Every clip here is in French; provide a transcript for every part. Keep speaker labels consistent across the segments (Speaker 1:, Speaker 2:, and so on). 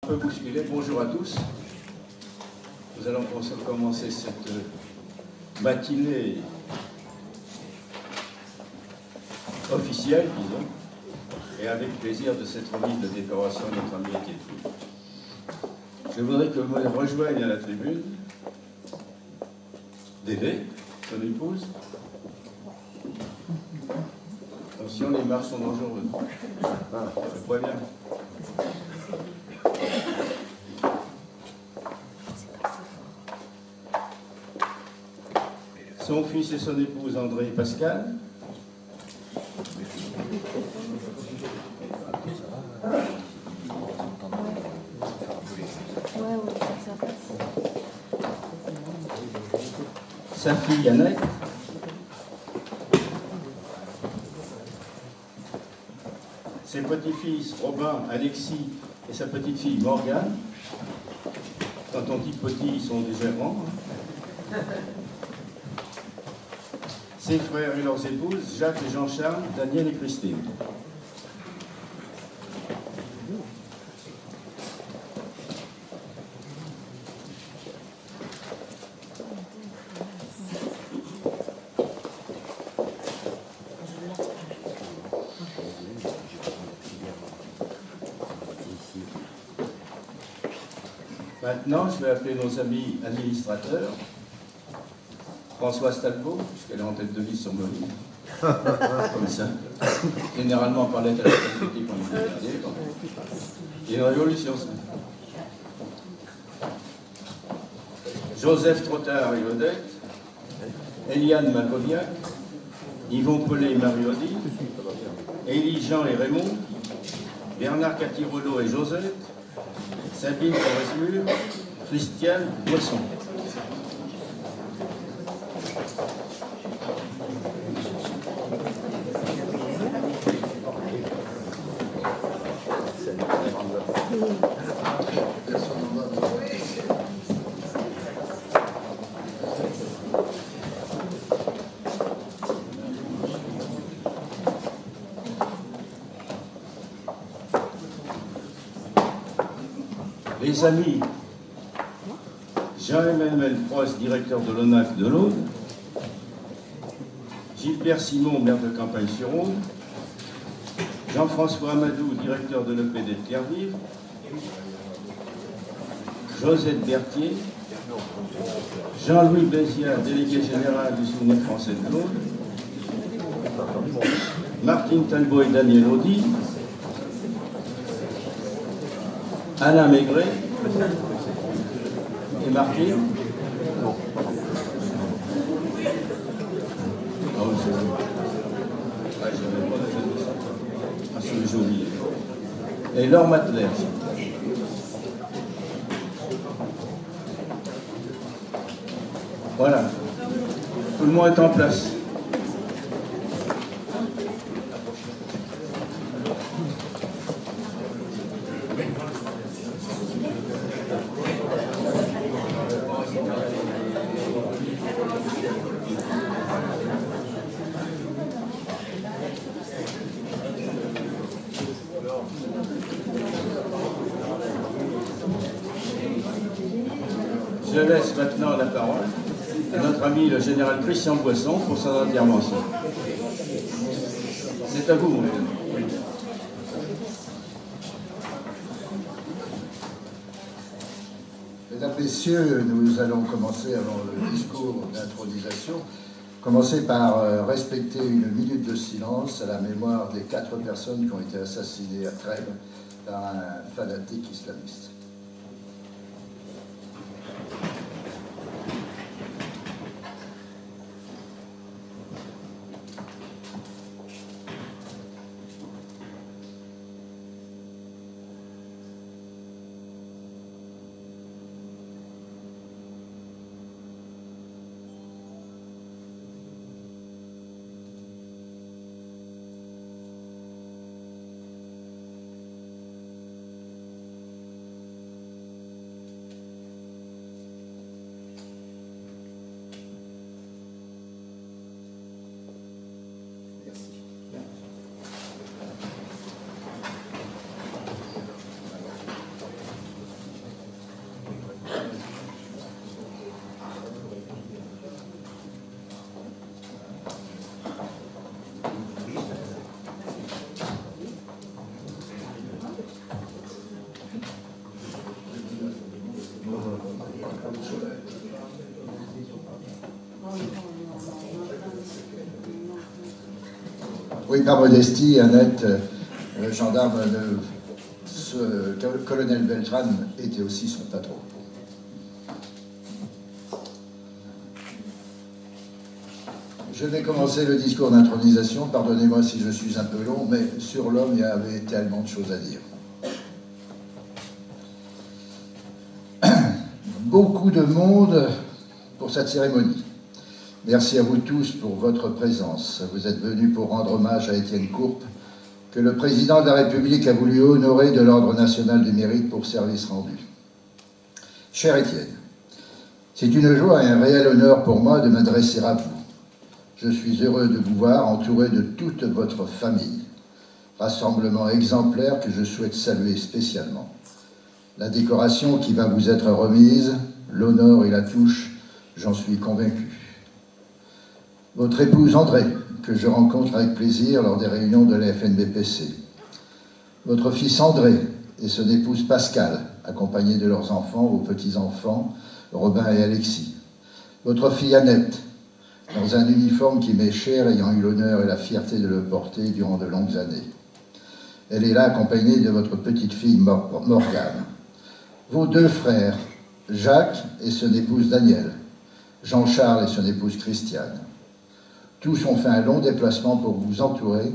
Speaker 1: peu bousculé. Bonjour à tous. Nous allons commencer cette matinée officielle, disons, et avec plaisir de cette remise de décoration de notre ami Étienne. Je voudrais que vous me rejoigniez à la tribune Dédé, son épouse. Attention, les marches sont dangereuses. Ah, je crois bien. Son fils et son épouse André et Pascal. Sa fille Annette. Ses petits-fils Robin, Alexis et sa petite-fille Morgane. Quand on dit petits, ils sont déjà grands. Ses frères et leurs épouses, Jacques et Jean-Charles, Daniel et Christine. Maintenant, je vais appeler nos amis administrateurs. Françoise Talbot, puisqu'elle est en tête de liste sur Mobile. Comme ça. Généralement, on parlait à la sécurité qu'on nous a gardé. Il y a une révolution, ça. Joseph Trottard et Odette. Eliane Macognac. Yvon Pellet et Marie-Odile. Élie Jean et Raymond. Bernard Catirolo et Josette. Sabine Forest-Mur. Christiane Boisson. Les amis Jean-Emmanuel Prost, directeur de l'ONAC de l'Aude, Gilbert Simon, maire de Campagne-sur-Aude, Jean-François Amadou, directeur de l'EPD de Pierre-Vive, Josette Berthier, Jean-Louis Béziard, délégué général du Souvenir français de l'Aude, Martine Talbot et Daniel Audy, Alain Maigret et Martine. C'est joli. Et Laure Matler. Voilà. Tout le monde est en place. Je laisse maintenant la parole à notre ami le général Christian Boisson pour son intervention. C'est à vous, mon général.
Speaker 2: Mesdames, Messieurs, nous allons commencer avant le discours d'intronisation, commencer par respecter une minute de silence à la mémoire des 4 personnes qui ont été assassinées à Trèbes par un fanatique islamiste. Oui, par modestie, Annette, gendarme, colonel Beltran était aussi son patron. Je vais commencer le discours d'intronisation. Pardonnez-moi si je suis un peu long, mais sur l'homme, il y avait tellement de choses à dire. Beaucoup de monde pour cette cérémonie. Merci à vous tous pour votre présence. Vous êtes venus pour rendre hommage à Étienne Courpe, que le président de la République a voulu honorer de l'Ordre national du mérite pour service rendu. Cher Étienne, c'est une joie et un réel honneur pour moi de m'adresser à vous. Je suis heureux de vous voir entouré de toute votre famille. Rassemblement exemplaire que je souhaite saluer spécialement. La décoration qui va vous être remise, l'honneur et la touche, j'en suis convaincu. Votre épouse André, que je rencontre avec plaisir lors des réunions de la FNBPC. Votre fils André et son épouse Pascale, accompagnés de leurs enfants ou petits-enfants, Robin et Alexis. Votre fille Annette, dans un uniforme qui m'est cher, ayant eu l'honneur et la fierté de le porter durant de longues années. Elle est là accompagnée de votre petite-fille Morgane. Vos deux frères, Jacques et son épouse Danielle, Jean-Charles et son épouse Christiane. Tous ont fait un long déplacement pour vous entourer.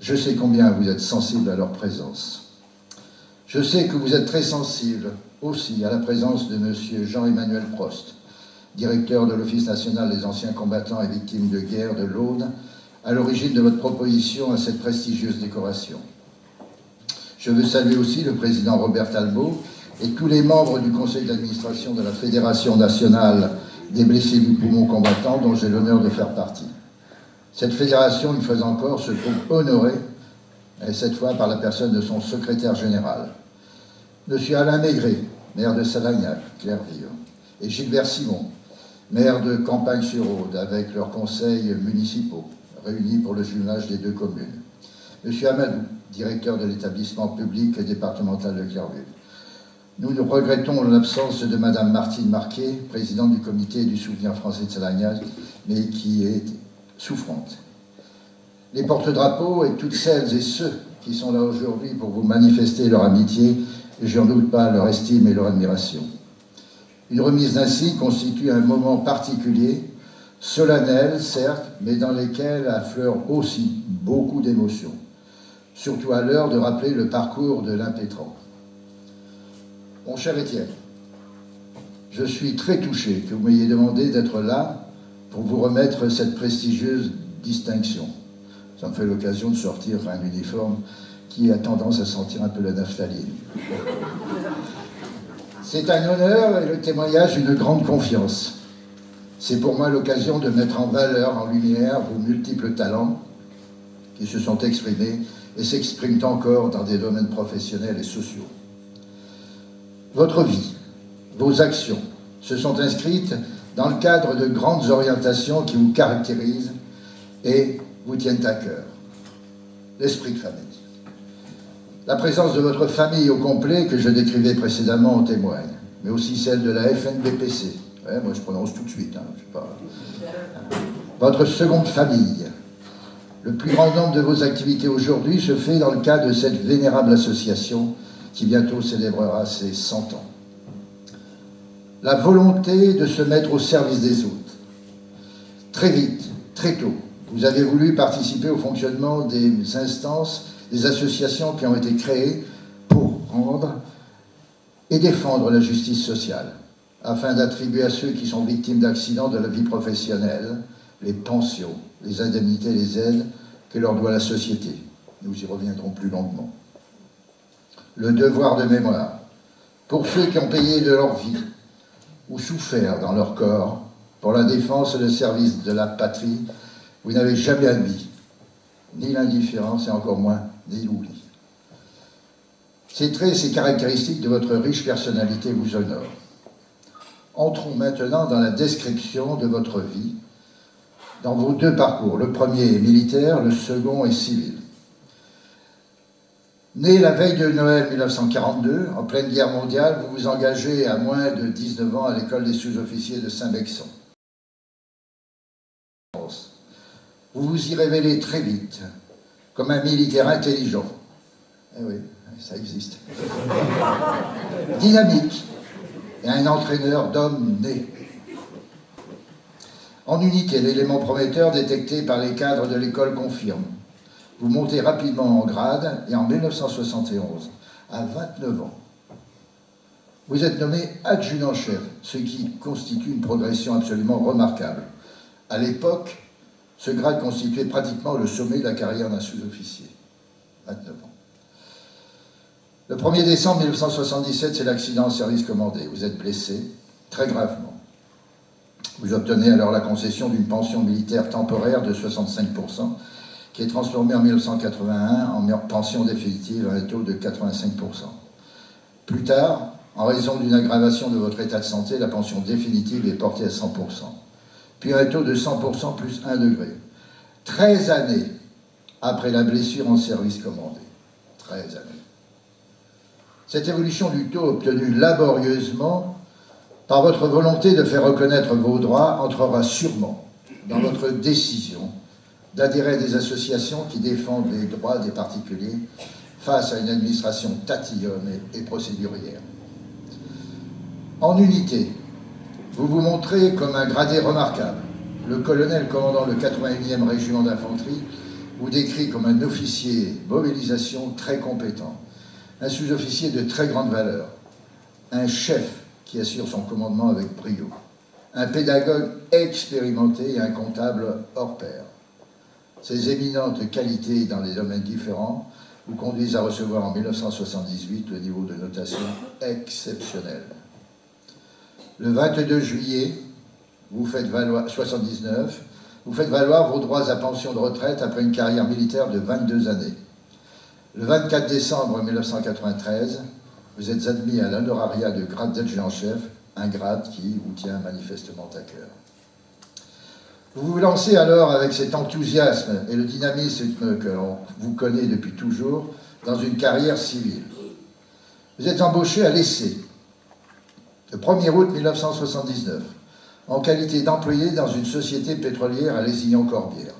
Speaker 2: Je sais combien vous êtes sensible à leur présence. Je sais que vous êtes très sensible aussi à la présence de M. Jean-Emmanuel Prost, directeur de l'Office national des anciens combattants et victimes de guerre de l'Aude, à l'origine de votre proposition à cette prestigieuse décoration. Je veux saluer aussi le président Robert Talbot et tous les membres du conseil d'administration de la Fédération nationale des blessés du poumon combattant, dont j'ai l'honneur de faire partie. Cette fédération, une fois encore, se trouve honorée, et cette fois par la personne de son secrétaire général. Monsieur Alain Maigret, maire de Salagnac, Clairville, et Gilbert Simon, maire de Campagne-sur-Aude, avec leurs conseils municipaux, réunis pour le jumelage des deux communes. Monsieur Amadou, directeur de l'établissement public et départemental de Clairville. Nous regrettons l'absence de Madame Martine Marquet, présidente du comité du souvenir français de Salagnac, mais qui est souffrante. Les porte-drapeaux et toutes celles et ceux qui sont là aujourd'hui pour vous manifester leur amitié, et j'en doute pas leur estime et leur admiration. Une remise ainsi constitue un moment particulier, solennel certes, mais dans lequel affleurent aussi beaucoup d'émotions, surtout à l'heure de rappeler le parcours de l'impétrant. Mon cher Étienne, je suis très touché que vous m'ayez demandé d'être là pour vous remettre cette prestigieuse distinction. Ça me fait l'occasion de sortir un uniforme qui a tendance à sentir un peu la naphtaline. C'est un honneur et le témoignage d'une grande confiance. C'est pour moi l'occasion de mettre en valeur, en lumière, vos multiples talents qui se sont exprimés et s'expriment encore dans des domaines professionnels et sociaux. Votre vie, vos actions, se sont inscrites dans le cadre de grandes orientations qui vous caractérisent et vous tiennent à cœur. L'esprit de famille. La présence de votre famille au complet, que je décrivais précédemment, en témoigne, mais aussi celle de la FNBPC. Ouais, moi, je prononce tout de suite. Hein, je sais pas. Votre seconde famille. Le plus grand nombre de vos activités aujourd'hui se fait dans le cadre de cette vénérable association qui bientôt célébrera ses 100 ans. La volonté de se mettre au service des autres. Très vite, très tôt, vous avez voulu participer au fonctionnement des instances, des associations qui ont été créées pour rendre et défendre la justice sociale, afin d'attribuer à ceux qui sont victimes d'accidents de la vie professionnelle les pensions, les indemnités, les aides que leur doit la société. Nous y reviendrons plus longuement. Le devoir de mémoire, pour ceux qui ont payé de leur vie ou souffert dans leur corps pour la défense et le service de la patrie, vous n'avez jamais admis ni l'indifférence et encore moins ni l'oubli. Ces traits et ces caractéristiques de votre riche personnalité vous honorent. Entrons maintenant dans la description de votre vie, dans vos deux parcours. Le premier est militaire, le second est civil. Né la veille de Noël 1942, en pleine guerre mondiale, vous vous engagez à moins de 19 ans à l'école des sous-officiers de Saint-Bexon. Vous vous vous y révélez très vite, comme un militaire intelligent. Eh oui, ça existe. Dynamique, et un entraîneur d'hommes nés. En unité, l'élément prometteur détecté par les cadres de l'école confirme. Vous montez rapidement en grade et en 1971, à 29 ans, vous êtes nommé adjudant-chef, ce qui constitue une progression absolument remarquable. À l'époque, ce grade constituait pratiquement le sommet de la carrière d'un sous-officier. 29 ans. Le 1er décembre 1977, c'est l'accident en service commandé. Vous êtes blessé, très gravement. Vous obtenez alors la concession d'une pension militaire temporaire de 65%, qui est transformée en 1981 en pension définitive à un taux de 85%. Plus tard, en raison d'une aggravation de votre état de santé, la pension définitive est portée à 100%. Puis un taux de 100% plus 1 degré. 13 années après la blessure en service commandé. 13 années. Cette évolution du taux obtenue laborieusement par votre volonté de faire reconnaître vos droits entrera sûrement dans votre décision d'adhérer à des associations qui défendent les droits des particuliers face à une administration tatillonne et procédurière. En unité, vous vous montrez comme un gradé remarquable. Le colonel commandant le 81e régiment d'infanterie vous décrit comme un officier mobilisation très compétent, un sous-officier de très grande valeur, un chef qui assure son commandement avec brio, un pédagogue expérimenté et un comptable hors pair. Ces éminentes qualités dans des domaines différents vous conduisent à recevoir en 1978 le niveau de notation exceptionnel. Le 22 juillet, vous faites valoir, 79, vous faites valoir vos droits à pension de retraite après une carrière militaire de 22 années. Le 24 décembre 1993, vous êtes admis à l'honorariat de grade d'adjudant-chef, un grade qui vous tient manifestement à cœur. Vous vous lancez alors avec cet enthousiasme et le dynamisme que l'on vous connaît depuis toujours dans une carrière civile. Vous êtes embauché à l'essai, le 1er août 1979, en qualité d'employé dans une société pétrolière à Lézignan-Corbière.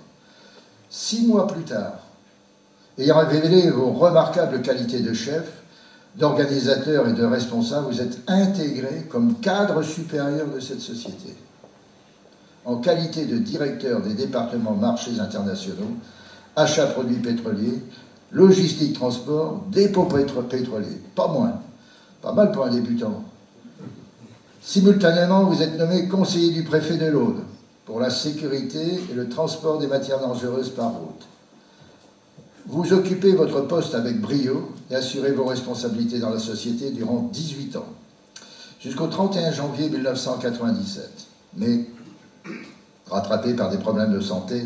Speaker 2: 6 mois plus tard, ayant révélé vos remarquables qualités de chef, d'organisateur et de responsable, vous êtes intégré comme cadre supérieur de cette société. En qualité de directeur des départements marchés internationaux, achats produits pétroliers, logistique transport, dépôts pétroliers, pas moins, pas mal pour un débutant. Simultanément, vous êtes nommé conseiller du préfet de l'Aude pour la sécurité et le transport des matières dangereuses par route. Vous occupez votre poste avec brio et assurez vos responsabilités dans la société durant 18 ans, jusqu'au 31 janvier 1997. Mais, rattrapé par des problèmes de santé,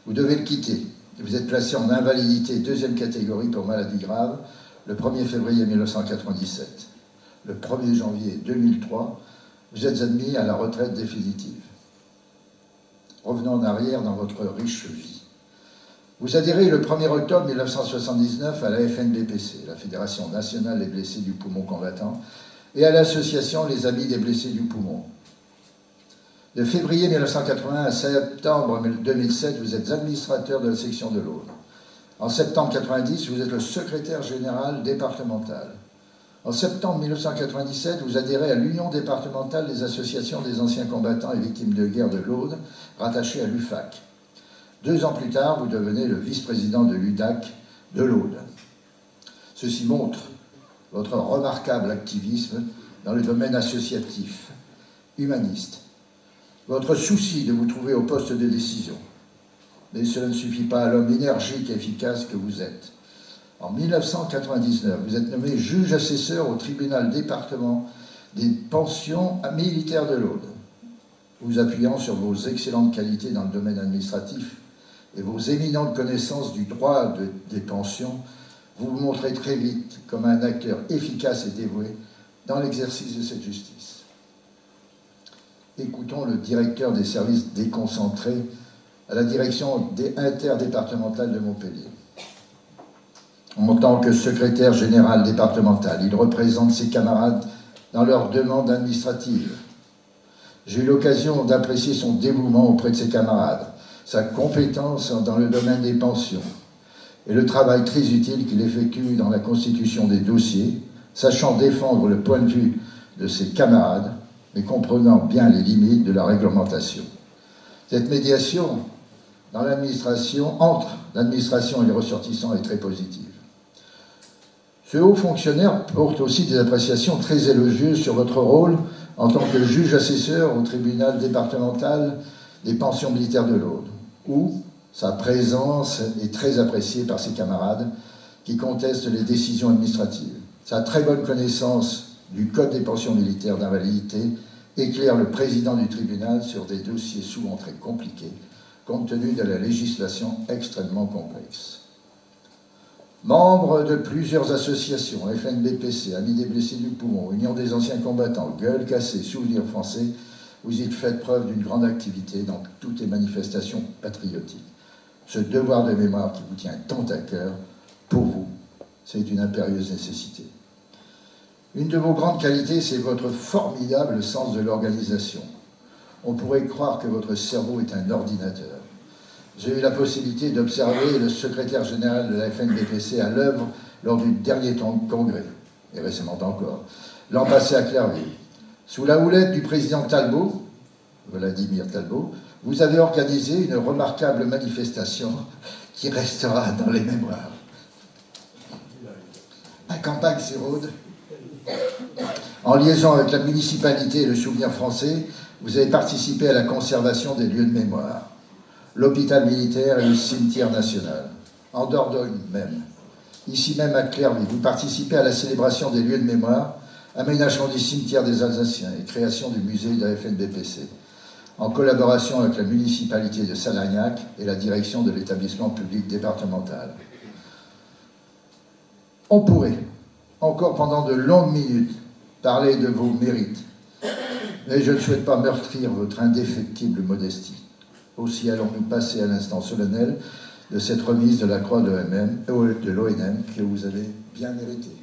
Speaker 2: vous devez le quitter. Vous êtes placé en invalidité 2e catégorie pour maladie grave le 1er février 1997. Le 1er janvier 2003, vous êtes admis à la retraite définitive. Revenons en arrière dans votre riche vie. Vous adhérez le 1er octobre 1979 à la FNBPC, la Fédération nationale des blessés du poumon combattant, et à l'association Les Amis des blessés du poumon. De février 1980 à septembre 2007, vous êtes administrateur de la section de l'Aude. En septembre 1990, vous êtes le secrétaire général départemental. En septembre 1997, vous adhérez à l'Union départementale des associations des anciens combattants et victimes de guerre de l'Aude, rattachée à l'UFAC. 2 ans plus tard, vous devenez le vice-président de l'UDAC de l'Aude. Ceci montre votre remarquable activisme dans le domaine associatif, humaniste, votre souci de vous trouver au poste de décision. Mais cela ne suffit pas à l'homme énergique et efficace que vous êtes. En 1999, vous êtes nommé juge assesseur au tribunal département des pensions militaires de l'Aude. Vous appuyant sur vos excellentes qualités dans le domaine administratif et vos éminentes connaissances du droit des pensions, vous vous montrez très vite comme un acteur efficace et dévoué dans l'exercice de cette justice. Écoutons le directeur des services déconcentrés à la direction interdépartementale de Montpellier. En tant que secrétaire général départemental, il représente ses camarades dans leurs demandes administratives. J'ai eu l'occasion d'apprécier son dévouement auprès de ses camarades, sa compétence dans le domaine des pensions et le travail très utile qu'il effectue dans la constitution des dossiers, sachant défendre le point de vue de ses camarades, mais comprenant bien les limites de la réglementation. Cette médiation dans l'administration, entre l'administration et les ressortissants, est très positive. Ce haut fonctionnaire porte aussi des appréciations très élogieuses sur votre rôle en tant que juge assesseur au tribunal départemental des pensions militaires de l'Aude, où sa présence est très appréciée par ses camarades qui contestent les décisions administratives. Sa très bonne connaissance du Code des pensions militaires d'invalidité éclaire le président du tribunal sur des dossiers souvent très compliqués, compte tenu de la législation extrêmement complexe. Membre de plusieurs associations, FNBPC, Amis des blessés du poumon, Union des anciens combattants, Gueule cassée, Souvenirs français, vous y faites preuve d'une grande activité dans toutes les manifestations patriotiques. Ce devoir de mémoire qui vous tient tant à cœur, pour vous, c'est une impérieuse nécessité. Une de vos grandes qualités, c'est votre formidable sens de l'organisation. On pourrait croire que votre cerveau est un ordinateur. J'ai eu la possibilité d'observer le secrétaire général de la FNBPC à l'œuvre lors du dernier congrès, et récemment encore, l'an passé à Clairville. Sous la houlette du président Talbot, Vladimir Talbot, vous avez organisé une remarquable manifestation qui restera dans les mémoires. À Campagne-Séraude, en liaison avec la municipalité et le Souvenir français, vous avez participé à la conservation des lieux de mémoire, l'hôpital militaire et le cimetière national, en Dordogne même. Ici même à Clairville, vous participez à la célébration des lieux de mémoire, aménagement du cimetière des Alsaciens et création du musée de la FNBPC, en collaboration avec la municipalité de Salagnac et la direction de l'établissement public départemental. On pourrait, encore pendant de longues minutes, parler de vos mérites, mais je ne souhaite pas meurtrir votre indéfectible modestie. Aussi allons-nous passer à l'instant solennel de cette remise de la croix de l'ONM que vous avez bien méritée.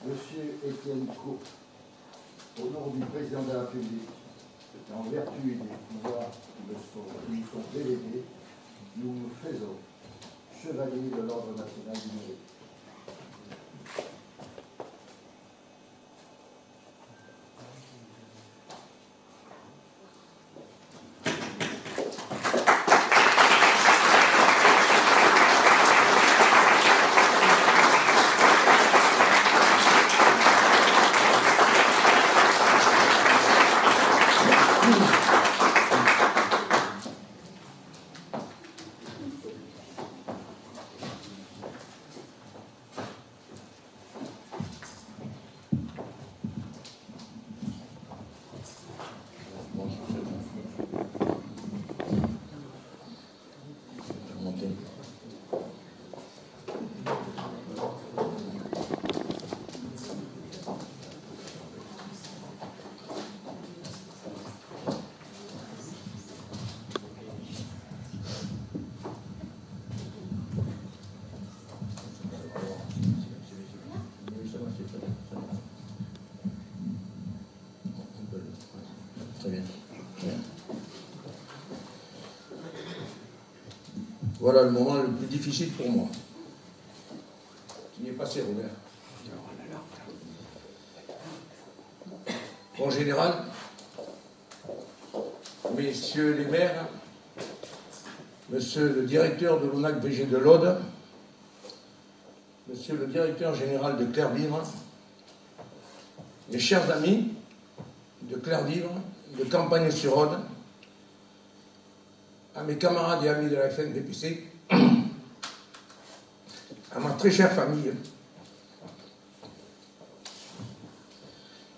Speaker 2: Monsieur Étienne Court, au nom du président de la République, en vertu des pouvoirs qui nous sont délégués, nous nous faisons chevalier de l'Ordre national du mérite.
Speaker 1: Très bien. Voilà le moment le plus difficile pour moi. Qui est passé, Robert? En général, messieurs les maires,
Speaker 3: Monsieur le directeur de l'ONAC-VG de l'Aude, Monsieur le directeur général de Clervivre, mes chers amis de Clervivre, de Campagne-sur-Aude, à mes camarades et amis de la FNDPC, à ma très chère famille.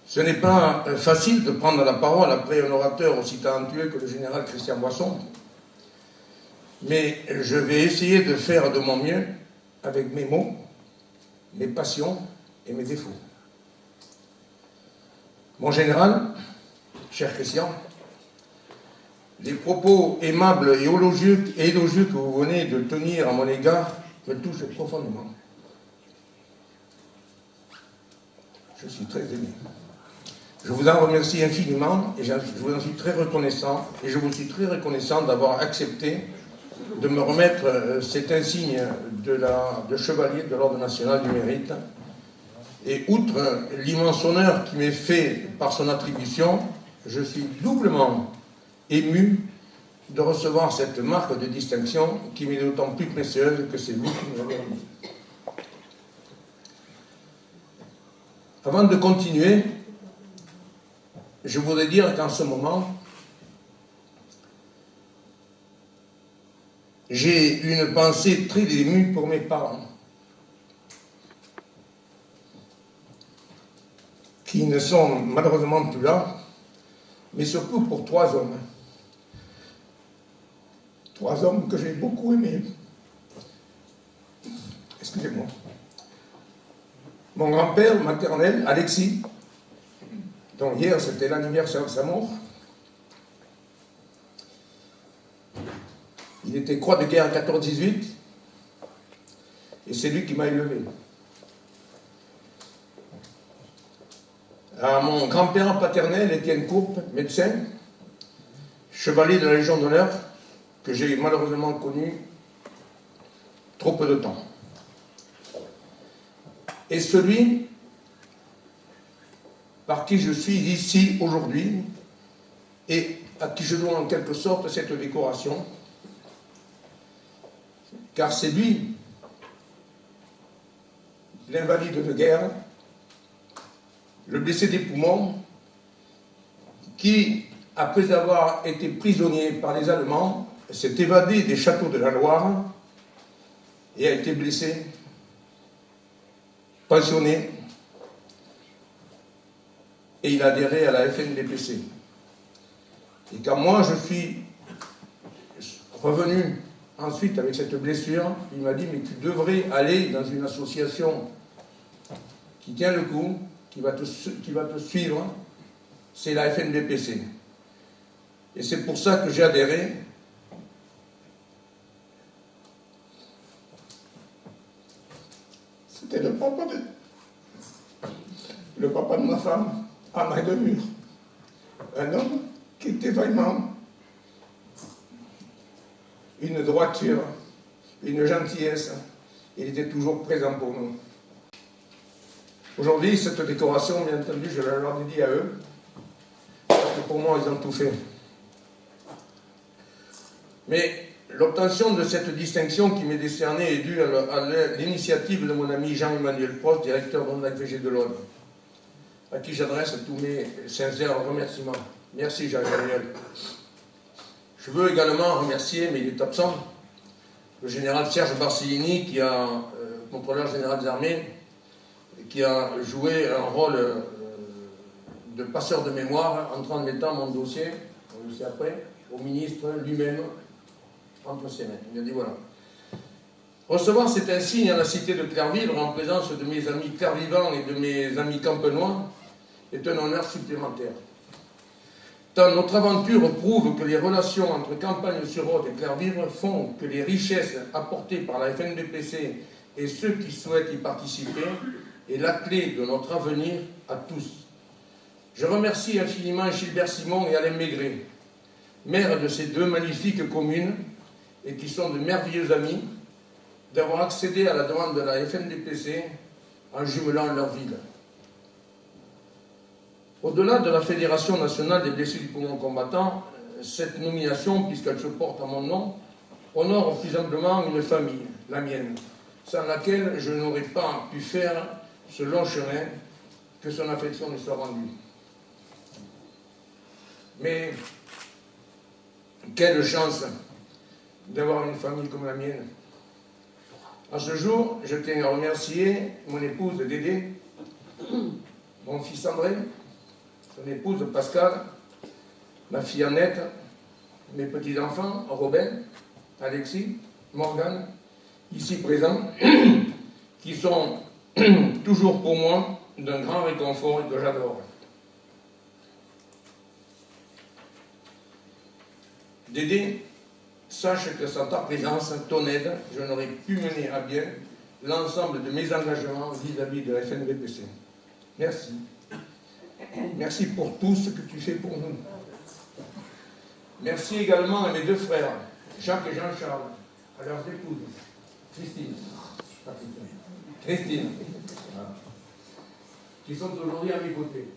Speaker 3: Ce n'est pas facile de prendre la parole après un orateur aussi talentueux que le général Christian Boisson, mais je vais essayer de faire de mon mieux avec mes mots, mes passions et mes défauts. Mon général, cher Christian, les propos aimables et élogieux que vous venez de tenir à mon égard me touchent profondément. Je suis très ému. Je vous en remercie infiniment et je vous en suis très reconnaissant. Et je vous suis très reconnaissant d'avoir accepté de me remettre cet insigne de chevalier de l'Ordre national du mérite. Et outre l'immense honneur qui m'est fait par son attribution, je suis doublement ému de recevoir cette marque de distinction qui m'est d'autant plus précieuse que c'est vous qui me l'avez remise. Avant de continuer, je voudrais dire qu'en ce moment, j'ai une pensée très émue pour mes parents, qui ne sont malheureusement plus là, mais surtout pour trois hommes. Trois hommes que j'ai beaucoup aimés. Excusez-moi. Mon grand-père maternel, Alexis, dont hier c'était l'anniversaire de sa mort. Il était croix de guerre à 14-18 et c'est lui qui m'a élevé. À mon grand-père paternel, Étienne Courpe, médecin, chevalier de la Légion d'honneur, que j'ai malheureusement connu trop peu de temps. Et celui par qui je suis ici aujourd'hui et à qui je dois en quelque sorte cette décoration, car c'est lui, l'invalide de guerre, le blessé des poumons, qui, après avoir été prisonnier par les Allemands, s'est évadé des châteaux de la Loire et a été blessé, pensionné, et il a adhéré à la FNDPC. Et quand moi je suis revenu ensuite avec cette blessure, il m'a dit « mais tu devrais aller dans une association qui tient le coup, qui va te suivre, c'est la FNDPC. » Et c'est pour ça que j'ai adhéré. C'était le papa de ma femme, Anna Demure. Un homme qui était vraiment une droiture, une gentillesse. Il était toujours présent pour nous. Aujourd'hui, cette décoration, bien entendu, je la leur dédie à eux, parce que pour moi, ils ont tout fait. Mais l'obtention de cette distinction qui m'est décernée est due à l'initiative de mon ami Jean-Emmanuel Prost, directeur de l'ONAC-VG de l'Aude, à qui j'adresse tous mes sincères remerciements. Merci Jean-Emmanuel. Je veux également remercier, mais il est absent, le général Serge Barcellini, qui a, contrôleur général des armées, qui a joué un rôle de passeur de mémoire en transmettant mon dossier, on le sait après, au ministre lui-même, entre ses mains. Il a dit voilà. Recevoir cet insigne à la cité de Clervivre en présence de mes amis clervivants et de mes amis campenois est un honneur supplémentaire. Tant notre aventure prouve que les relations entre Campagne-sur-Aude et Clervivre font que les richesses apportées par la FNDPC et ceux qui souhaitent y participer est la clé de notre avenir à tous. Je remercie infiniment Gilbert Simon et Alain Maigret, maires de ces deux magnifiques communes et qui sont de merveilleux amis, d'avoir accédé à la demande de la FNDPC en jumelant leur ville. Au-delà de la Fédération nationale des blessés du poumon combattant, cette nomination, puisqu'elle se porte à mon nom, honore plus humblement une famille, la mienne, sans laquelle je n'aurais pas pu faire ce long chemin, que son affection nous soit rendue. Mais quelle chance d'avoir une famille comme la mienne. En ce jour, je tiens à remercier mon épouse Dédé, mon fils André, son épouse Pascal, ma fille Annette, mes petits-enfants Robin, Alexis, Morgane, ici présents, qui sont toujours pour moi d'un grand réconfort et que j'adore. Dédé, sache que sans ta présence, ton aide, je n'aurais pu mener à bien l'ensemble de mes engagements vis-à-vis de la FNBPC. Merci. Merci pour tout ce que tu fais pour nous. Merci également à mes deux frères, Jacques et Jean-Charles, à leurs épouses, Christine, qui sont aujourd'hui à mes côtés.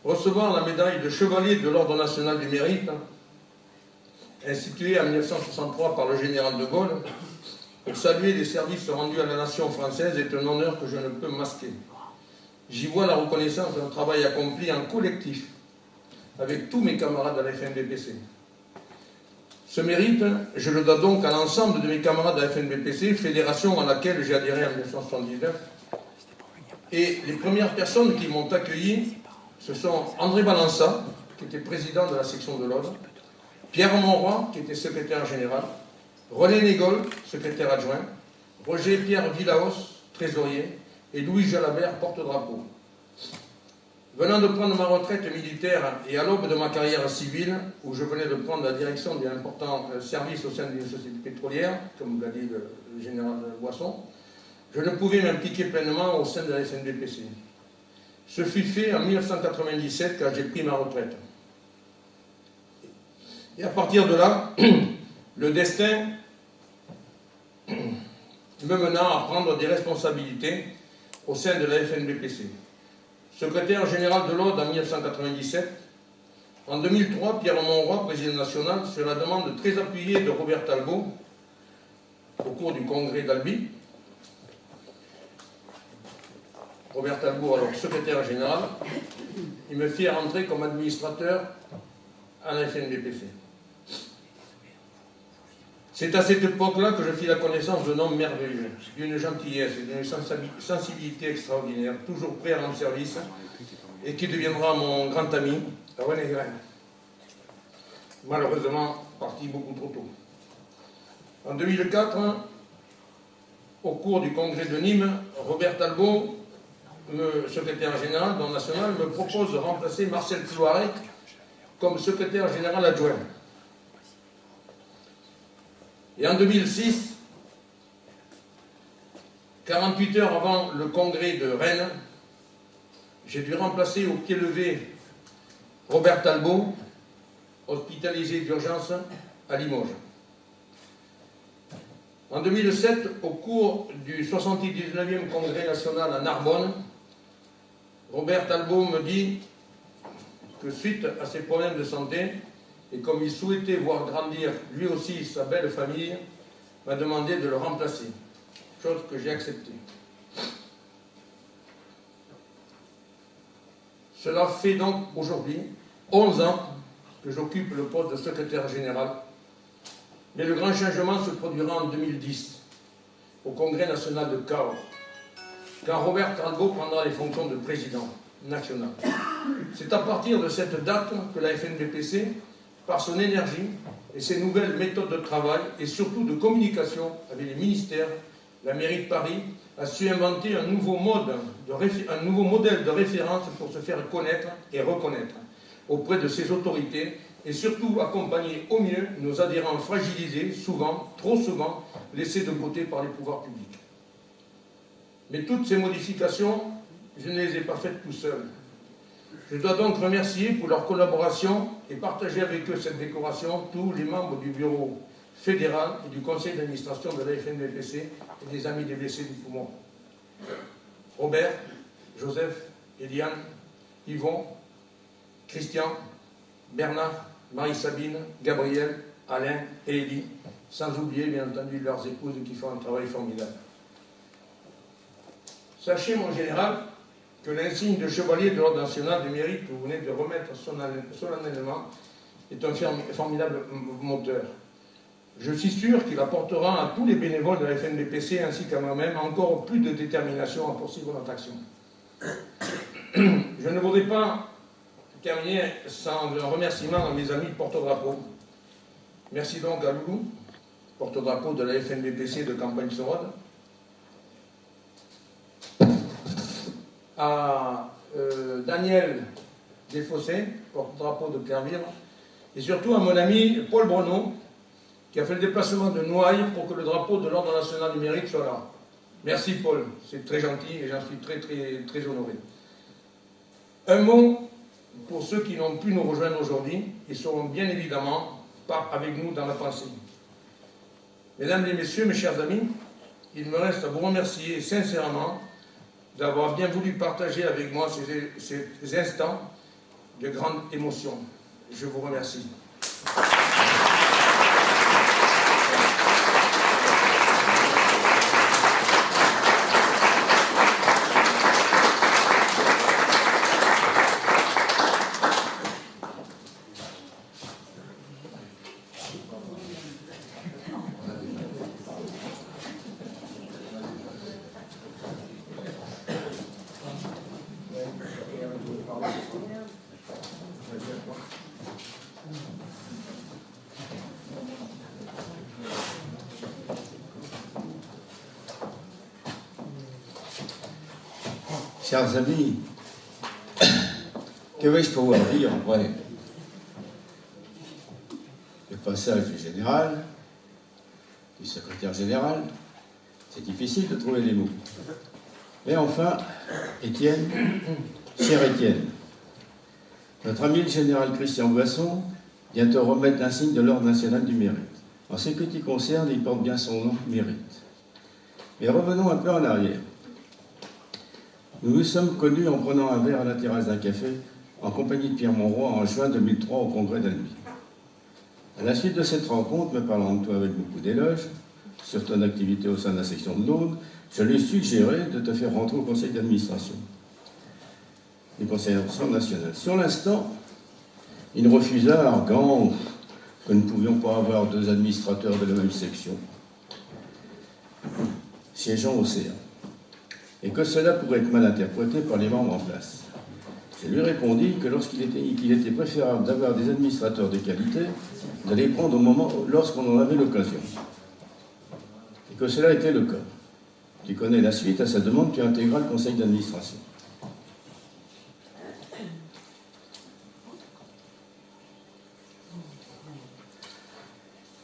Speaker 3: Recevoir la médaille de chevalier de l'Ordre national du mérite, instituée en 1963 par le général de Gaulle, pour saluer les services rendus à la nation française est un honneur que je ne peux masquer. J'y vois la reconnaissance d'un travail accompli en collectif, avec tous mes camarades à la FNBPC. Ce mérite, je le dois donc à l'ensemble de mes camarades à la FNBPC, fédération à laquelle j'ai adhéré en 1979. Et les premières personnes qui m'ont accueilli, ce sont André Balança, qui était président de la section de l'Aude, Pierre Monroy, qui était secrétaire général, René Négol, secrétaire adjoint, Roger Pierre Villaos, trésorier, et Louis Jalabert, porte-drapeau. Venant de prendre ma retraite militaire et à l'aube de ma carrière civile, où je venais de prendre la direction d'un important service au sein d'une société pétrolière, comme l'a dit le général Boisson, je ne pouvais m'impliquer pleinement au sein de la FNBPC. Ce fut fait en 1997 quand j'ai pris ma retraite. Et à partir de là, le destin me menant à prendre des responsabilités au sein de la FNBPC. Secrétaire général de l'Aude en 1997, en 2003, Pierre Monroy, président national, sur la demande très appuyée de Robert Talbot, au cours du congrès d'Albi. Robert Talbot, alors secrétaire général, il me fit rentrer comme administrateur à la FNBPC. C'est à cette époque-là que je fis la connaissance d'un homme merveilleux, d'une gentillesse et d'une sensibilité extraordinaire, toujours prêt à rendre service, et qui deviendra mon grand ami, René Grain. Malheureusement, parti beaucoup trop tôt. En 2004, au cours du congrès de Nîmes, Robert Talbot, secrétaire général national, me propose de remplacer Marcel Cloarec comme secrétaire général adjoint. Et en 2006, 48 heures avant le congrès de Rennes, j'ai dû remplacer au pied levé Robert Talbot, hospitalisé d'urgence à Limoges. En 2007, au cours du 79e congrès national à Narbonne, Robert Talbot me dit que suite à ses problèmes de santé, et comme il souhaitait voir grandir lui aussi sa belle famille, m'a demandé de le remplacer, chose que j'ai acceptée. Cela fait donc aujourd'hui 11 ans que j'occupe le poste de secrétaire général, mais le grand changement se produira en 2010, au Congrès national de Cahors, quand Robert Talbot prendra les fonctions de président national. C'est à partir de cette date que la FNBPC, par son énergie et ses nouvelles méthodes de travail et surtout de communication avec les ministères, la mairie de Paris a su inventer un nouveau modèle de référence pour se faire connaître et reconnaître auprès de ses autorités et surtout accompagner au mieux nos adhérents fragilisés, souvent, trop souvent, laissés de côté par les pouvoirs publics. Mais toutes ces modifications, je ne les ai pas faites tout seul. Je dois donc remercier pour leur collaboration et partager avec eux cette décoration tous les membres du bureau fédéral et du conseil d'administration de la FNBPC et des Amis des blessés du poumon. Robert, Joseph, Eliane, Yvon, Christian, Bernard, Marie-Sabine, Gabriel, Alain et Élie, sans oublier bien entendu leurs épouses qui font un travail formidable. Sachez, mon général, que l'insigne de chevalier de l'Ordre national du mérite que vous venez de remettre solennellement est un formidable moteur. Je suis sûr qu'il apportera à tous les bénévoles de la FNBPC ainsi qu'à moi-même encore plus de détermination à poursuivre notre action. Je ne voudrais pas terminer sans un remerciement à mes amis porte-drapeau. Merci donc à Loulou, porte-drapeau de la FNBPC de Campagne-sur-Rhône, à Daniel Desfossés, porte-drapeau de Clerville, et surtout à mon ami Paul Bruno, qui a fait le déplacement de Noailles pour que le drapeau de l'Ordre national du mérite soit là. Merci Paul, c'est très gentil et j'en suis très honoré. Un mot pour ceux qui n'ont pu nous rejoindre aujourd'hui et seront bien évidemment pas avec nous dans la pensée. Mesdames et messieurs, mes chers amis, il me reste à vous remercier sincèrement d'avoir bien voulu partager avec moi ces instants de grande émotion. Je vous remercie.
Speaker 1: Chers amis, que vais-je pouvoir dire après le passage du général, du secrétaire général? C'est difficile de trouver les mots. Mais enfin, Étienne, cher Étienne, notre ami le général Christian Boisson vient te remettre l'insigne de l'Ordre national du mérite. En ce qui t'y concerne, il porte bien son nom, mérite. Mais revenons un peu en arrière. Nous nous sommes connus en prenant un verre à la terrasse d'un café en compagnie de Pierre Monroy en juin 2003 au congrès d'Albi. À la suite de cette rencontre, me parlant de toi avec beaucoup d'éloges sur ton activité au sein de la section de l'Aude, je lui ai suggéré de te faire rentrer au conseil d'administration du conseil d'administration national. Sur l'instant, il refusa, arguant que nous ne pouvions pas avoir deux administrateurs de la même section siégeant au CA, et que cela pourrait être mal interprété par les membres en place. Je lui répondis que qu'il était préférable d'avoir des administrateurs de qualité, de les prendre lorsqu'on en avait l'occasion. Et que cela était le cas. Tu connais la suite, à sa demande, tu intégras le conseil d'administration.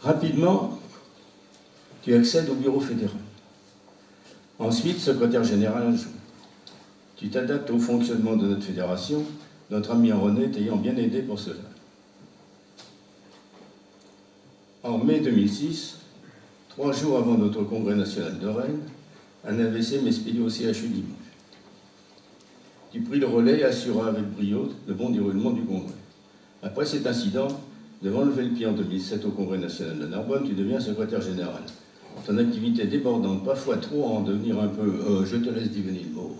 Speaker 1: Rapidement, tu accèdes au bureau fédéral. Ensuite, secrétaire général adjoint. Tu t'adaptes au fonctionnement de notre fédération, notre ami René t'ayant bien aidé pour cela. En mai 2006, 3 jours avant notre congrès national de Rennes, un AVC m'expédie au CHU dimanche. Tu pris le relais et assuras avec brio le bon déroulement du congrès. Après cet incident, devant lever le pied en 2007 au congrès national de Narbonne, tu deviens secrétaire général. Ton activité débordante, parfois trop en devenir un peu je te laisse diviner le mot.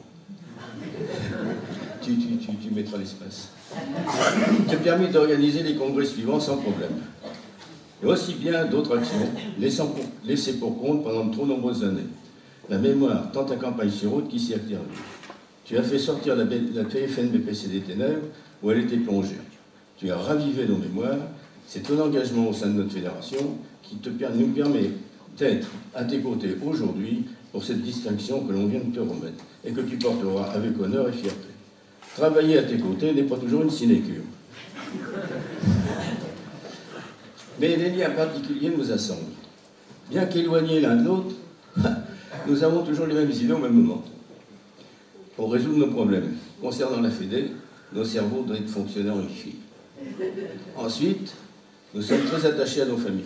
Speaker 1: Tu mettras l'espace. Te permet d'organiser les congrès suivants sans problème. Et aussi bien d'autres actions laissées pour compte pendant de trop nombreuses années. La mémoire, tant à Campagne-sur-Rhône qui s'y active. Tu as fait sortir la FNBPC des ténèbres où elle était plongée. Tu as ravivé nos mémoires. C'est ton engagement au sein de notre fédération qui nous permet d'être à tes côtés aujourd'hui pour cette distinction que l'on vient de te remettre et que tu porteras avec honneur et fierté. Travailler à tes côtés n'est pas toujours une sinécure. Mais les liens particuliers nous assemblent. Bien qu'éloignés l'un de l'autre, nous avons toujours les mêmes idées au même moment. Pour résoudre nos problèmes concernant la Fédé, nos cerveaux doivent être fonctionnaires unifiés. Ensuite, nous sommes très attachés à nos familles.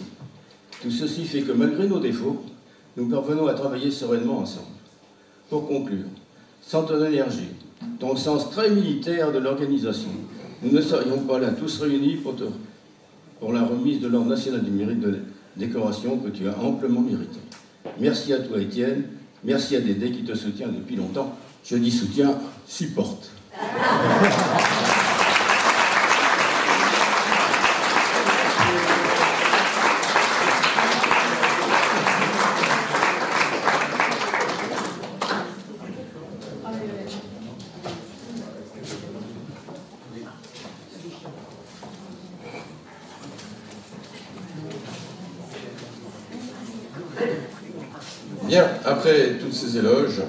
Speaker 1: Tout ceci fait que malgré nos défauts, nous parvenons à travailler sereinement ensemble. Pour conclure, sans ton énergie, ton sens très militaire de l'organisation, nous ne serions pas là tous réunis pour te pour la remise de l'Ordre national du mérite de décoration que tu as amplement méritée. Merci à toi, Étienne. Merci à Dédé qui te soutient depuis longtemps. Je dis soutien, supporte.
Speaker 4: Bien, après tous ces éloges,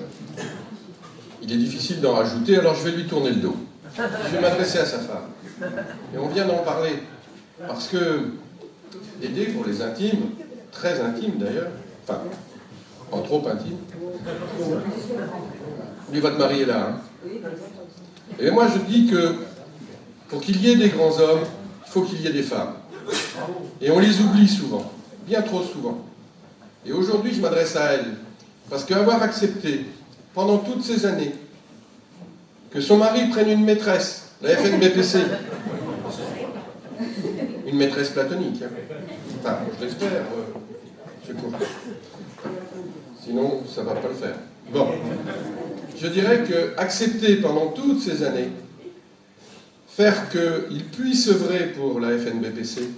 Speaker 4: il est difficile d'en rajouter, alors je vais lui tourner le dos. Je vais m'adresser à sa femme. Et on vient d'en parler, parce que Dédé, pour les intimes, très intimes d'ailleurs, enfin, en trop intimes, lui, votre mari est là. Hein. Et moi, je dis que pour qu'il y ait des grands hommes, il faut qu'il y ait des femmes. Et on les oublie souvent, bien trop souvent. Et aujourd'hui, je m'adresse à elle, parce qu'avoir accepté, pendant toutes ces années, que son mari prenne une maîtresse, la FNBPC, une maîtresse platonique, hein. Enfin, je l'espère, M. Cour. Sinon, ça ne va pas le faire. Bon, je dirais que accepter pendant toutes ces années, faire qu'il puisse œuvrer pour la FNBPC,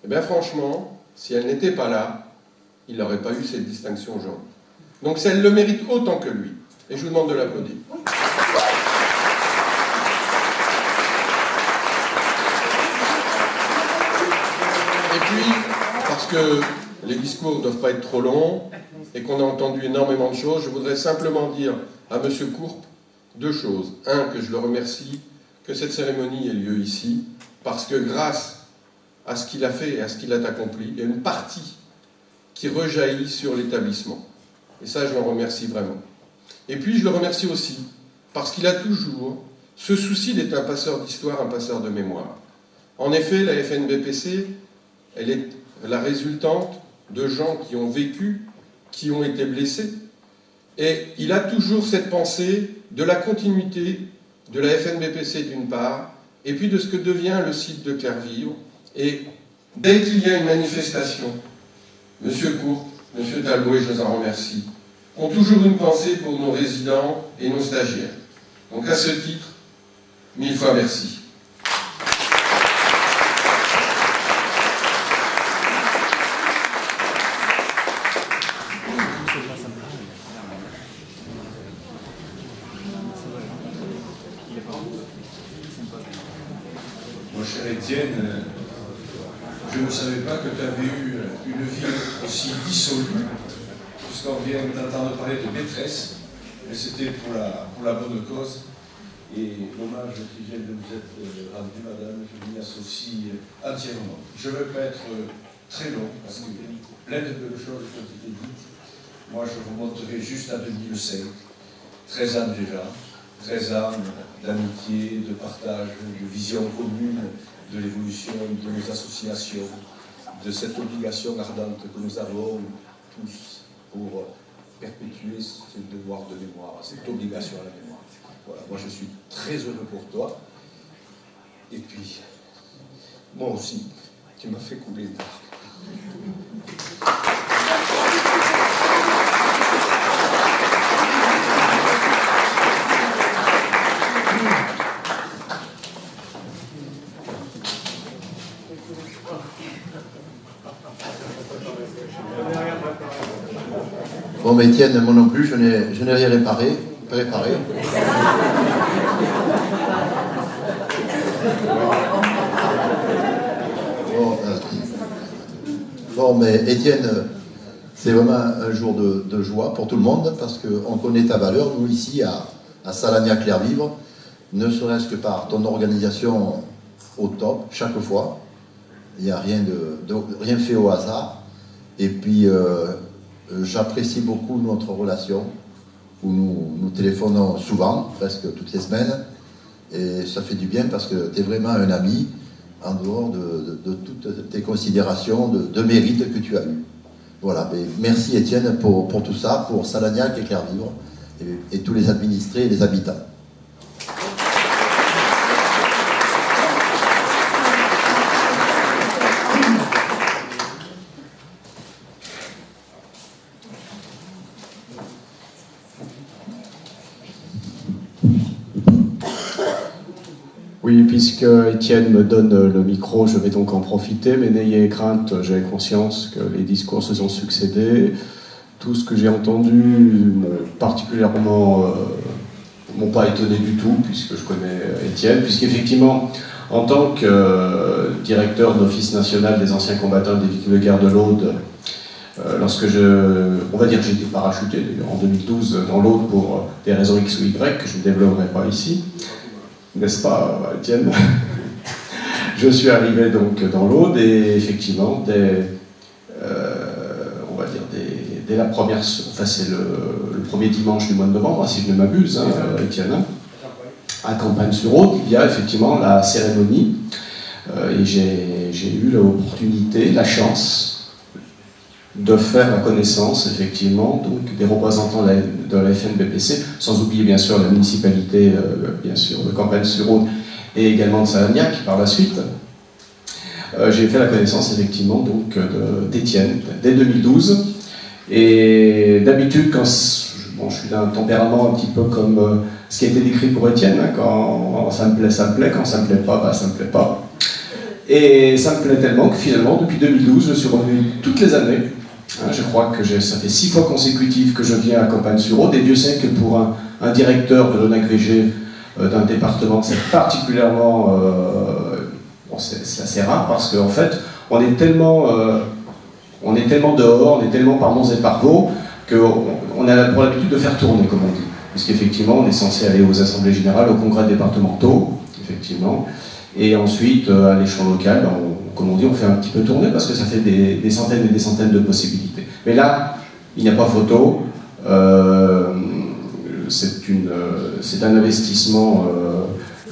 Speaker 4: eh bien franchement, si elle n'était pas là, il n'aurait pas eu cette distinction aujourd'hui. Donc elle le mérite autant que lui. Et je vous demande de l'applaudir. Et puis, parce que les discours ne doivent pas être trop longs et qu'on a entendu énormément de choses, je voudrais simplement dire à M. Courpe deux choses. Un, que je le remercie, que cette cérémonie ait lieu ici, parce que grâce à ce qu'il a fait et à ce qu'il a accompli, il y a une partie qui rejaillit sur l'établissement. Et ça, je l'en remercie vraiment. Et puis, je le remercie aussi parce qu'il a toujours ce souci d'être un passeur d'histoire, un passeur de mémoire. En effet, la FNBPC, elle est la résultante de gens qui ont vécu, qui ont été blessés. Et il a toujours cette pensée de la continuité de la FNBPC d'une part, et puis de ce que devient le site de Clairvivre. Et dès qu'il y a une manifestation, M. Courte, M. Talbot, je les en remercie, ont toujours une pensée pour nos résidents et nos stagiaires. Donc à ce titre, 1000 fois merci.
Speaker 5: Mon cher Étienne, je ne savais pas que tu avais eu une vie aussi dissolue, puisqu'on vient d'entendre parler de maîtresse, mais c'était pour la bonne cause. Et l'hommage qui vient de vous être rendu, madame, je m'y associe entièrement. Je ne veux pas être très long, parce qu'il y a plein de belles choses qui ont été dites. Moi, je remonterai juste à 2005, 13 ans déjà, 13 ans d'amitié, de partage, de vision commune de l'évolution de nos associations, de cette obligation ardente que nous avons tous pour perpétuer ce devoir de mémoire, cette obligation à la mémoire. Voilà, moi je suis très heureux pour toi. Et puis, moi aussi, tu m'as fait couler le larmes.
Speaker 2: Bon, mais Étienne, moi non plus, je n'ai rien préparé. Bon, mais Étienne, c'est vraiment un jour de joie pour tout le monde, parce qu'on connaît ta valeur, nous ici, à Salagnac-Clairvivre, ne serait-ce que par ton organisation au top, chaque fois. Il n'y a rien fait au hasard. Et puis, j'apprécie beaucoup notre relation, où nous téléphonons souvent, presque toutes les semaines, et ça fait du bien parce que tu es vraiment un ami, en dehors de toutes tes considérations de mérite que tu as eu. Voilà, mais merci Étienne pour tout ça, pour Salagnac et Clairvivre, et tous les administrés et les habitants.
Speaker 6: Oui, puisque Étienne me donne le micro, je vais donc en profiter, mais n'ayez crainte, j'ai conscience que les discours se sont succédés. Tout ce que j'ai entendu m'ont pas étonné du tout, puisque je connais Étienne, puisqu'effectivement, en tant que directeur de l'Office national des anciens combattants des victimes de guerre de l'Aude, lorsque on va dire que j'ai été parachuté d'ailleurs en 2012 dans l'Aude pour des raisons X ou Y que je ne développerai pas ici, n'est-ce pas, Étienne? Je suis arrivé donc dans l'Aude et effectivement, dès la première, enfin c'est le premier dimanche du mois de novembre, si je ne m'abuse, hein, Étienne, à Campagne-sur-Aude, il y a effectivement la cérémonie et j'ai eu l'opportunité, la chance de faire la connaissance effectivement donc, des représentants de la FNBPC, sans oublier bien sûr la municipalité bien sûr, de Campagne-sur-Aude et également de Salagnac par la suite. J'ai fait la connaissance effectivement d'Étienne dès 2012. Et d'habitude, quand je suis d'un tempérament un petit peu comme ce qui a été décrit pour Étienne, hein, quand ça me plaît, quand ça me plaît pas, ça me plaît pas. Et ça me plaît tellement que finalement, depuis 2012, je suis revenu toutes les années. Hein, je crois que ça fait 6 fois consécutives que je viens à Campagne-sur-Aude, et Dieu sait que pour un directeur de l'ONAC-VG d'un département, c'est particulièrement... c'est assez rare, parce qu'en fait, on est tellement dehors, on est tellement par monts et par vaux, qu'on a pour l'habitude de faire tourner, comme on dit. Puisqu'effectivement, on est censé aller aux assemblées générales, aux congrès départementaux, effectivement, et ensuite, à l'échelon local, comme on dit, on fait un petit peu tourner, parce que ça fait des centaines et des centaines de possibilités. Mais là, il n'y a pas photo, c'est un investissement,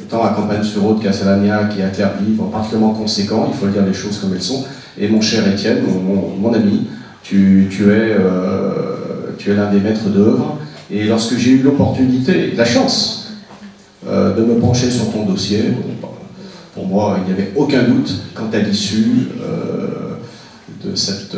Speaker 6: tant à Campagne-sur-Aude qu'à Salagnac et à Clairvivre, particulièrement conséquent, il faut dire les choses comme elles sont. Et mon cher Étienne, mon ami, tu es l'un des maîtres d'œuvre. Et lorsque j'ai eu l'opportunité, la chance de me pencher sur ton dossier, pour moi, il n'y avait aucun doute quant à l'issue de cette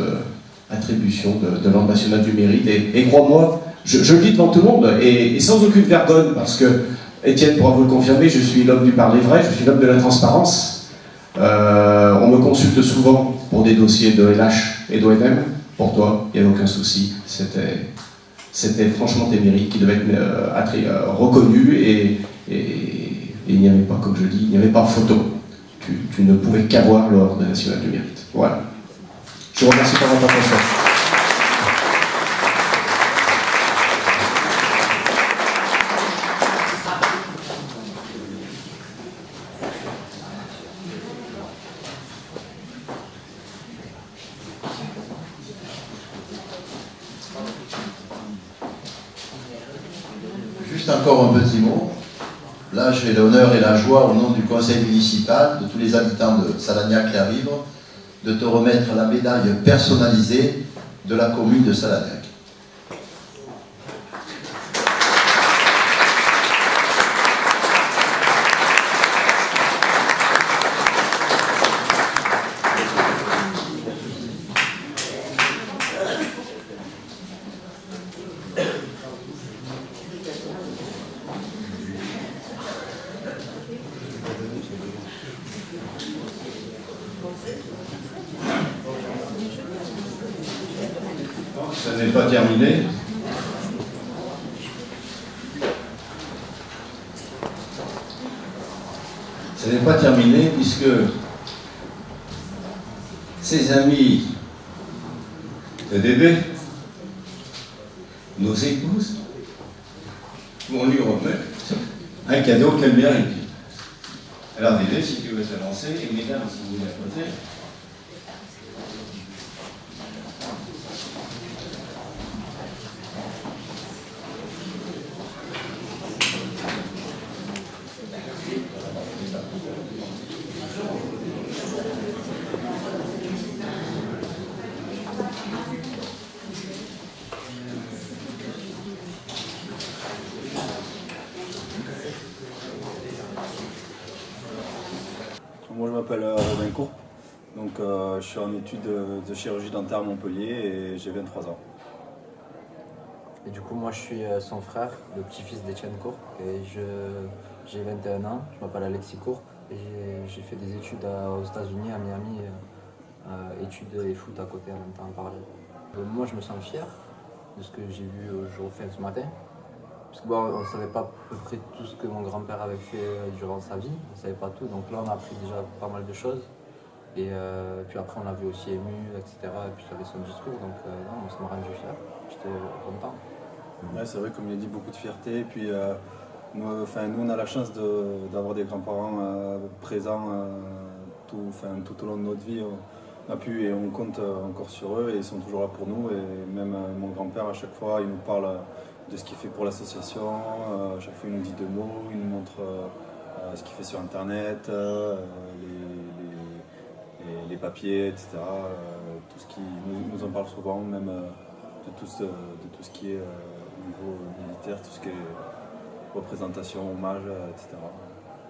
Speaker 6: attribution de l'Ordre national du mérite. Et crois-moi, je le dis devant tout le monde, et sans aucune vergogne, parce que, Étienne pourra vous le confirmer, je suis l'homme du parler vrai, je suis l'homme de la transparence. On me consulte souvent pour des dossiers de LH et d'ONM. Pour toi, il n'y avait aucun souci. C'était franchement tes mérites qui devaient être reconnus et il n'y avait pas, comme je dis, il n'y avait pas photo. Tu ne pouvais qu'avoir l'Ordre national du mérite. Voilà. Je vous remercie pour votre attention.
Speaker 2: Encore un petit mot. Là, j'ai l'honneur et la joie, au nom du conseil municipal, de tous les habitants de Salagnac-Clairvivre, de te remettre la médaille personnalisée de la commune de Salagnac.
Speaker 1: Ça n'est pas terminé. Ça n'est pas terminé puisque ses amis de bébé, nos épouses, vont lui remettre un cadeau qu'elle mérite. Alors Dédé, si tu veux te lancer, et mesdames, si vous voulez à côté.
Speaker 7: Moi je m'appelle Robin Courp, donc je suis en études de chirurgie dentaire à Montpellier et j'ai 23 ans.
Speaker 8: Et du coup moi je suis son frère, le petit-fils d'Étienne Courp, et j'ai 21 ans, je m'appelle Alexis Courpe et j'ai fait des études aux États-Unis, à Miami, études et foot à côté en même temps, en parallèle. Moi je me sens fier de ce que j'ai vu ce matin. Parce que bon, on ne savait pas à peu près tout ce que mon grand-père avait fait durant sa vie, on ne savait pas tout, donc là on a appris déjà pas mal de choses. Et puis après on l'a vu aussi ému, etc. Et puis j'avais son discours, donc non, ça m'a rendu fier, j'étais content.
Speaker 7: Ouais, c'est vrai, comme il a dit, beaucoup de fierté. Et puis nous, on a la chance d'avoir des grands-parents présents tout au long de notre vie. On a pu et on compte encore sur eux et ils sont toujours là pour nous. Et même mon grand-père, à chaque fois, il nous parle de ce qu'il fait pour l'association. À chaque fois, il nous dit 2 mots, il nous montre ce qu'il fait sur Internet, les papiers, etc. Tout ce qui nous en parle souvent, même de tout ce qui est au niveau militaire, tout ce qui est représentation, hommage, etc.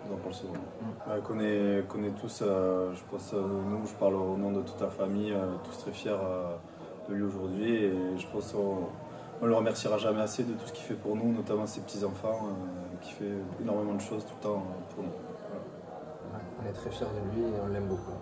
Speaker 7: On en parle souvent. Connaît tous, je pense, nous, je parle au nom de toute la famille, tous très fiers de lui aujourd'hui. Et je pense qu'on ne le remerciera jamais assez de tout ce qu'il fait pour nous, notamment ses petits-enfants, qui fait énormément de choses tout le temps pour nous.
Speaker 8: On est très fiers de lui et on l'aime beaucoup.